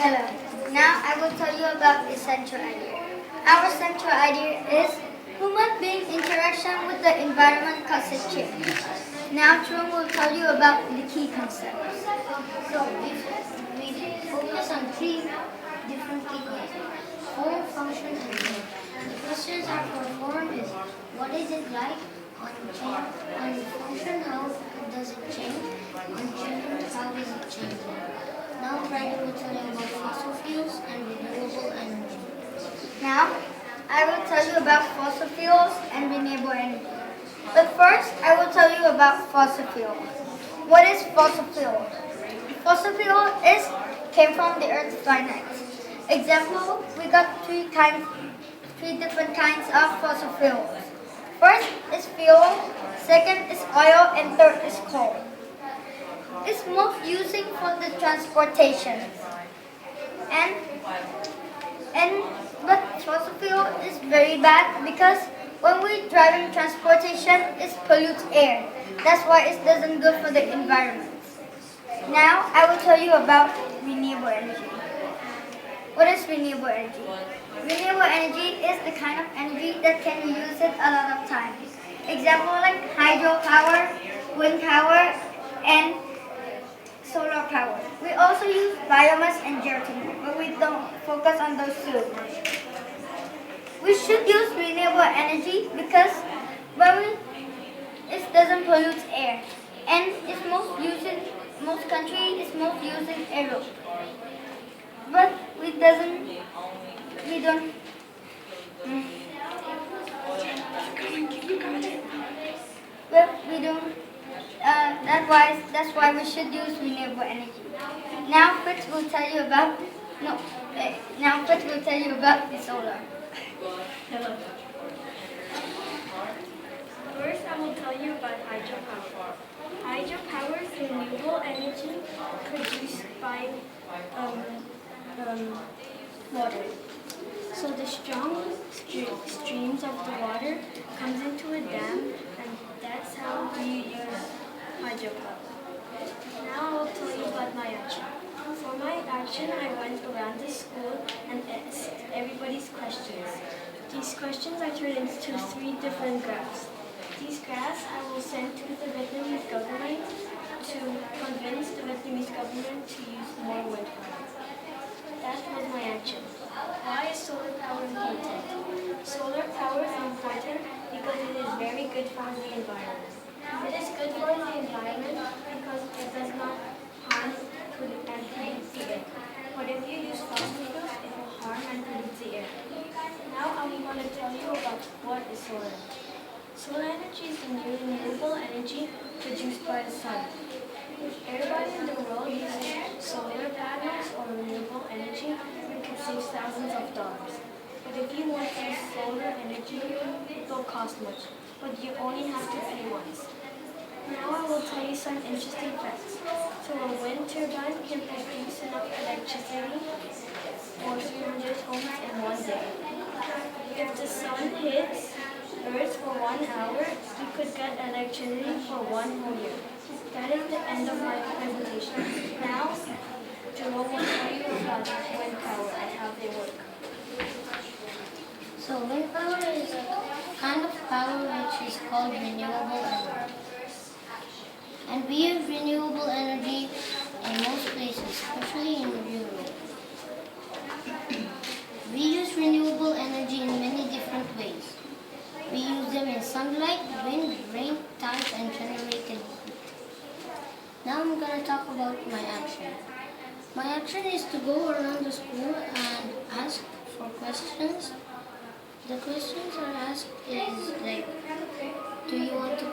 Hello. Now I will tell you about the central idea. Our central idea is human being interaction with the environment causes change. Now True will tell you about the key concepts. So we focus on three different key concepts: form, function, and change. The questions are for form is what is it like? On change, on function, how does it change? On change, how is it changing? Now Friday will tell you about fossil fuels and renewable energy. Now I will tell you about fossil fuels and renewable energy. But first I will tell you about fossil fuel. What is fossil fuel? Fossil fuel came from the earth's finite. Example, we got three different kinds of fossil fuels. First is fuel, second is oil, and third is coal. It's most using for the transportation. But fossil fuel is very bad because when we driving transportation, it pollutes air. That's why it doesn't good for the environment. Now I will tell you about renewable energy. What is renewable energy? Renewable energy is the kind of energy that can be used a lot of times. Example like hydropower, wind power, and solar power. We also use biomass and geothermal, but we don't focus on those two. We should use renewable energy because it doesn't pollute air, and it's most country is most used in Europe. But we don't. But we don't. That's why we should use renewable energy. Now Fritz will tell you about the solar. Hello. First, I will tell you about hydropower. Hydropower is renewable energy produced by water. So the strong streams of the water comes into a dam, and that's how we use hydropower. Now I will tell you about my action. For my action, I went around the school and asked everybody's questions. These questions I turned into three different graphs. These graphs I will send to the Vietnamese government to convince the Vietnamese government to use more wind power. That was my action. Why is solar power important? Solar power is important because it is very good for the environment. It is good for the environment because it does not harm and pollute the air. But if you use fossil fuels, it will harm and pollute the air. Now I'm going to tell you about what is solar energy. Solar energy is the new renewable energy produced by the sun. If everybody in the world uses solar panels or renewable energy, we can save thousands of dollars. But if you want to use solar energy, it will cost much, but you only have to pay once. Now I will tell you some interesting facts. So a wind turbine can produce enough electricity for 300 homes in one day. If the sun hits Earth for 1 hour, we could get electricity for 1 whole year. That is the end of my presentation. Now, Jerome will tell you about wind power and how they work. So wind power is a kind of power which is called renewable energy. And we use renewable energy in most places, especially in Europe. We use renewable energy in many different ways. We use them in sunlight, wind, rain, tides, and generated heat. Now I'm going to talk about my action. My action is to go around the school and ask for questions. The questions are asked is like, do you want to